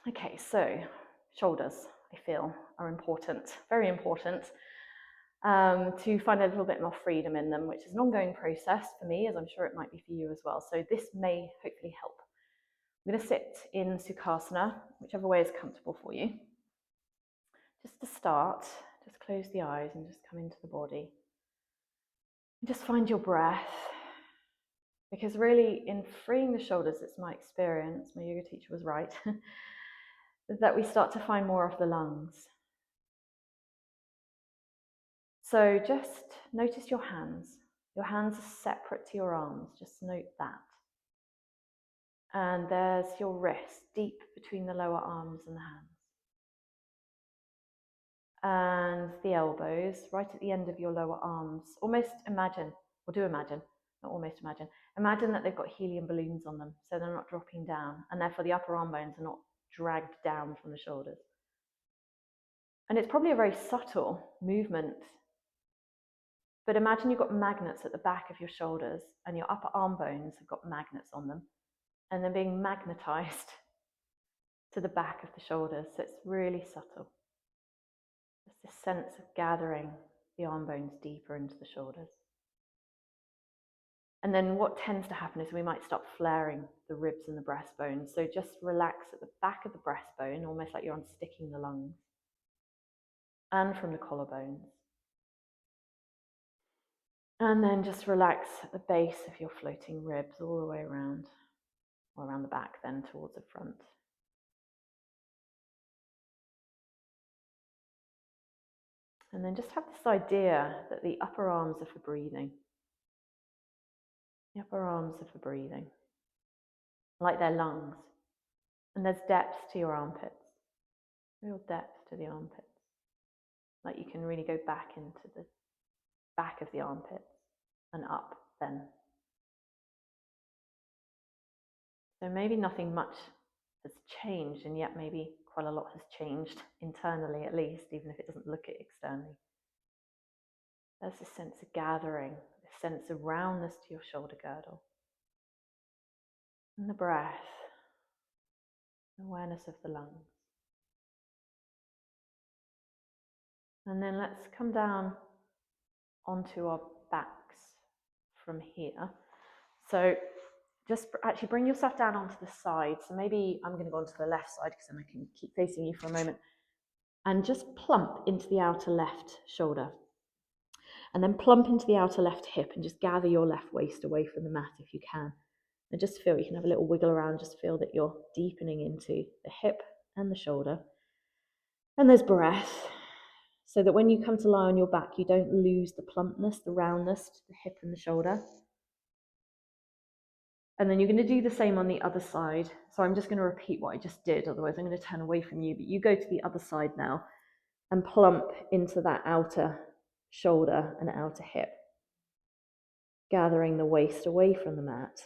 Okay, so shoulders, I feel, are important, very important, to find a little bit more freedom in them, which is an ongoing process for me, as I'm sure it might be for you as well. So this may hopefully help. I'm going to sit in Sukhasana, whichever way is comfortable for you. Just to start, just close the eyes and just come into the body. And just find your breath. Because really, in freeing the shoulders, it's my experience, my yoga teacher was right, that we start to find more of the lungs. So just notice your hands. Your hands are separate to your arms, just note that. And there's your wrist, deep between the lower arms and the hands. And the elbows, right at the end of your lower arms. Almost imagine, or do imagine, not almost imagine, imagine that they've got helium balloons on them, so they're not dropping down, and therefore the upper arm bones are not dragged down from the shoulders. And it's probably a very subtle movement, but imagine you've got magnets at the back of your shoulders, and your upper arm bones have got magnets on them, and they're being magnetized to the back of the shoulders, so it's really subtle. There's this sense of gathering the arm bones deeper into the shoulders. And then what tends to happen is we might start flaring the ribs and the breastbone. So just relax at the back of the breastbone, almost like you're unsticking the lungs, and from the collarbones. And then just relax at the base of your floating ribs all the way around, or around the back then towards the front. And then just have this idea that the upper arms are for breathing. The upper arms are for breathing, like they're lungs. And there's depth to your armpits, real depth to the armpits. Like you can really go back into the back of the armpits and up then. So maybe nothing much has changed, and yet maybe quite a lot has changed internally at least, even if it doesn't look it externally. There's a sense of gathering, a sense of roundness to your shoulder girdle. And the breath, awareness of the lungs. And then let's come down onto our backs from here. So just actually bring yourself down onto the side. So maybe I'm going to go onto the left side because then I can keep facing you for a moment. And just plump into the outer left shoulder. And then plump into the outer left hip and just gather your left waist away from the mat if you can. And just feel, you can have a little wiggle around, just feel that you're deepening into the hip and the shoulder. And there's breath, so that when you come to lie on your back, you don't lose the plumpness, the roundness to the hip and the shoulder. And then you're going to do the same on the other side. So I'm just going to repeat what I just did, otherwise I'm going to turn away from you. But you go to the other side now and plump into that outer shoulder and outer hip, gathering the waist away from the mat.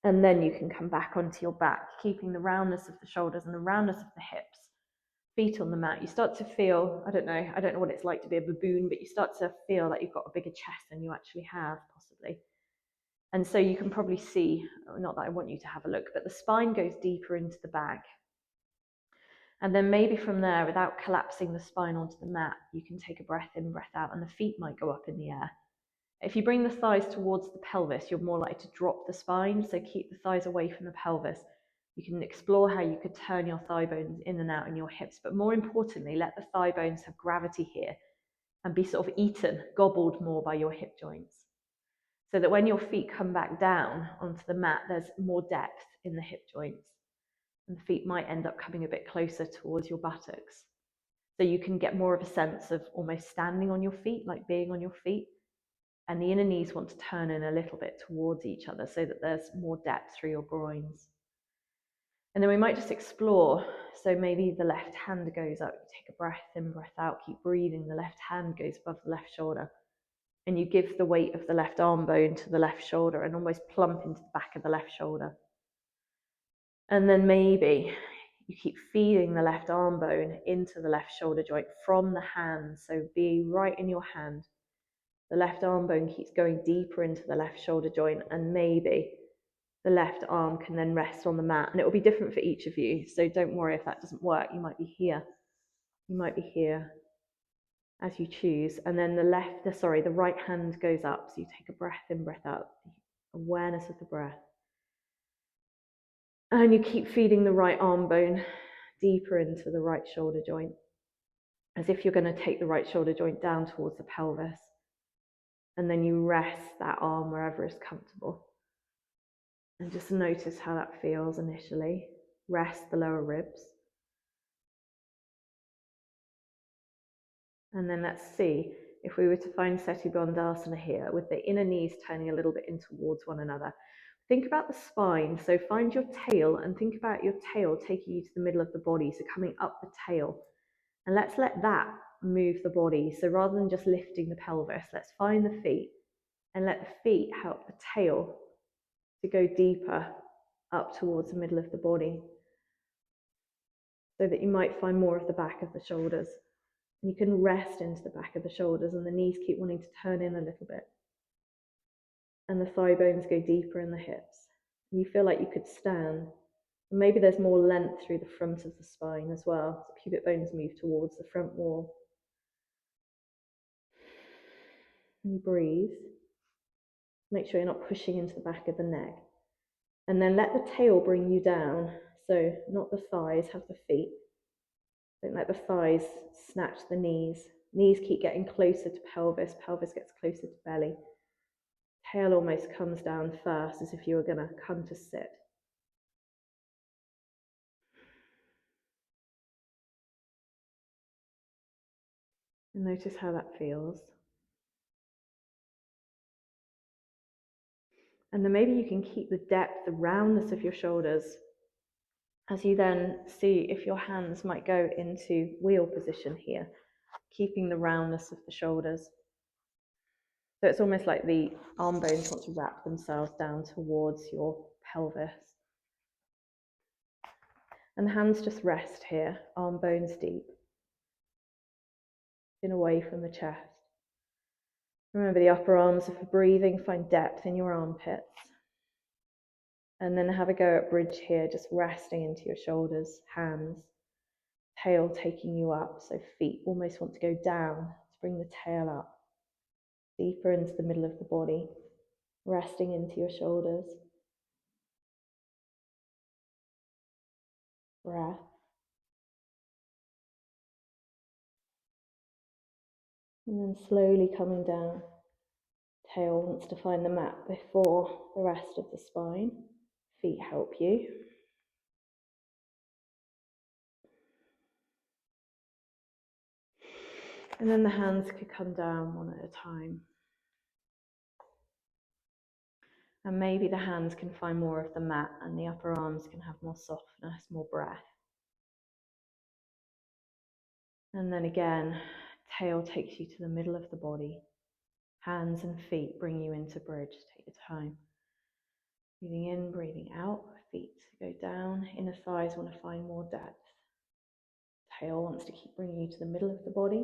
And then you can come back onto your back, keeping the roundness of the shoulders and the roundness of the hips. Feet on the mat, you start to feel, I don't know what it's like to be a baboon, but you start to feel like you've got a bigger chest than you actually have, possibly. And so you can probably see, not that I want you to have a look, but the spine goes deeper into the back. And then maybe from there, without collapsing the spine onto the mat, you can take a breath in, breath out, and the feet might go up in the air. If you bring the thighs towards the pelvis, you're more likely to drop the spine, so keep the thighs away from the pelvis. You can explore how you could turn your thigh bones in and out in your hips, but more importantly, let the thigh bones have gravity here and be sort of eaten, gobbled more by your hip joints. So that when your feet come back down onto the mat, there's more depth in the hip joints. And the feet might end up coming a bit closer towards your buttocks. So you can get more of a sense of almost standing on your feet, like being on your feet. And the inner knees want to turn in a little bit towards each other so that there's more depth through your groins. And then we might just explore. So maybe the left hand goes up, you take a breath in, breath out, keep breathing. The left hand goes above the left shoulder. And you give the weight of the left arm bone to the left shoulder and almost plump into the back of the left shoulder. And then maybe you keep feeding the left arm bone into the left shoulder joint from the hand. So be right in your hand. The left arm bone keeps going deeper into the left shoulder joint, and maybe the left arm can then rest on the mat, and it will be different for each of you. So don't worry if that doesn't work. You might be here. You might be here as you choose. And then the right hand goes up. So you take a breath in, breath out, awareness of the breath. And you keep feeding the right arm bone deeper into the right shoulder joint, as if you're going to take the right shoulder joint down towards the pelvis. And then you rest that arm wherever is comfortable. And just notice how that feels initially. Rest the lower ribs. And then let's see if we were to find Seti Bandhasana here with the inner knees turning a little bit in towards one another. Think about the spine. So find your tail and think about your tail taking you to the middle of the body. So coming up the tail. And let's let that move the body. So rather than just lifting the pelvis, let's find the feet and let the feet help the tail to go deeper up towards the middle of the body, so that you might find more of the back of the shoulders. And you can rest into the back of the shoulders, and the knees keep wanting to turn in a little bit. And the thigh bones go deeper in the hips. And you feel like you could stand. And maybe there's more length through the front of the spine as well. So pubic bones move towards the front wall. And you breathe. Make sure you're not pushing into the back of the neck. And then let the tail bring you down. So not the thighs, have the feet. Don't let the thighs snatch the knees. Knees keep getting closer to pelvis. Pelvis gets closer to belly. Tail almost comes down first, as if you were going to come to sit. And notice how that feels. And then maybe you can keep the depth, the roundness of your shoulders, as you then see if your hands might go into wheel position here, keeping the roundness of the shoulders. So it's almost like the arm bones want to wrap themselves down towards your pelvis. And the hands just rest here, arm bones deep, in away from the chest. Remember, the upper arms are for breathing. Find depth in your armpits. And then have a go at bridge here, just resting into your shoulders, hands, tail taking you up. So feet almost want to go down to bring the tail up, deeper into the middle of the body, resting into your shoulders. Breath. And then slowly coming down. Tail wants to find the mat before the rest of the spine. Feet help you. And then the hands could come down one at a time. And maybe the hands can find more of the mat and the upper arms can have more softness, more breath. And then again, tail takes you to the middle of the body. Hands and feet bring you into bridge. Take your time. Breathing in, breathing out. Feet go down. Inner thighs want to find more depth. Tail wants to keep bringing you to the middle of the body.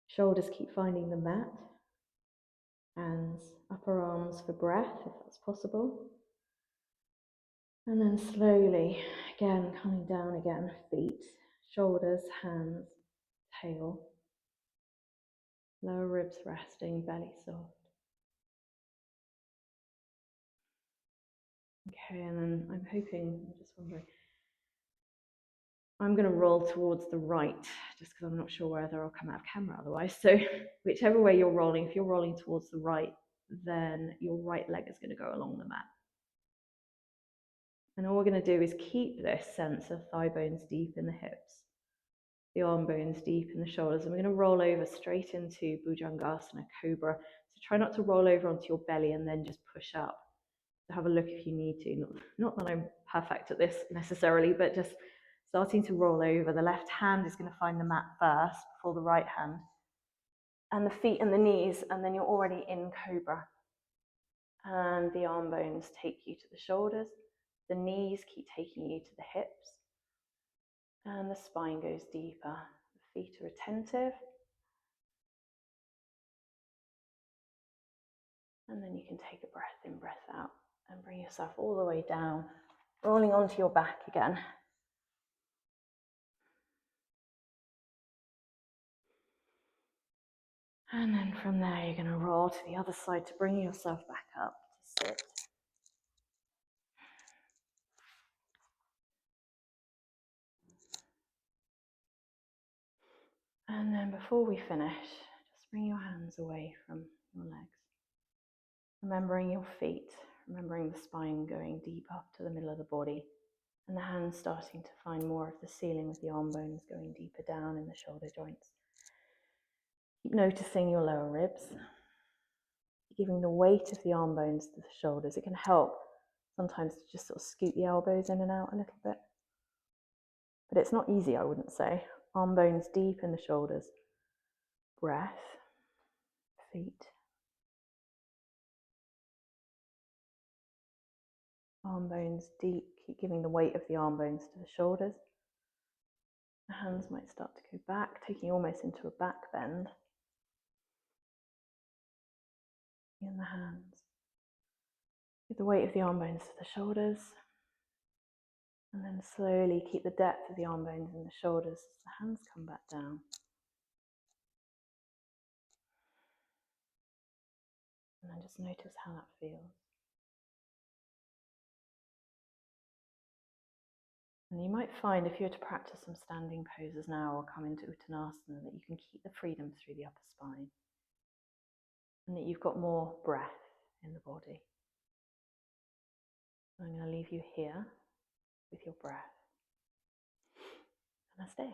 Shoulders keep finding the mat. Hands, upper arms for breath, if that's possible. And then slowly, again, coming down again. Feet, shoulders, hands, tail. Lower ribs resting, belly soft. Okay, and then I'm hoping, I'm just wondering, I'm going to roll towards the right, just because I'm not sure whether I'll come out of camera otherwise. So whichever way you're rolling, if you're rolling towards the right, then your right leg is going to go along the mat. And all we're going to do is keep this sense of thigh bones deep in the hips, the arm bones deep in the shoulders, and we're going to roll over straight into Bhujangasana, Cobra. So try not to roll over onto your belly and then just push up. So have a look if you need to. Not that I'm perfect at this necessarily, but just starting to roll over. The left hand is going to find the mat first before the right hand, and the feet and the knees, and then you're already in Cobra. And the arm bones take you to the shoulders. The knees keep taking you to the hips. And the spine goes deeper. The feet are attentive. And then you can take a breath in, breath out, and bring yourself all the way down, rolling onto your back again. And then from there, you're going to roll to the other side to bring yourself back up to sit. And then before we finish, just bring your hands away from your legs. Remembering your feet, remembering the spine going deep up to the middle of the body, and the hands starting to find more of the ceiling with the arm bones going deeper down in the shoulder joints. Keep noticing your lower ribs, giving the weight of the arm bones to the shoulders. It can help sometimes to just sort of scoot the elbows in and out a little bit. But it's not easy, I wouldn't say. Arm bones deep in the shoulders. Breath, feet. Arm bones deep, keep giving the weight of the arm bones to the shoulders. The hands might start to go back, taking almost into a back bend. In the hands. Give the weight of the arm bones to the shoulders. And then slowly keep the depth of the arm bones in the shoulders as the hands come back down. And then just notice how that feels. And you might find if you were to practice some standing poses now or come into Uttanasana that you can keep the freedom through the upper spine. And that you've got more breath in the body. I'm going to leave you here with your breath. Namaste.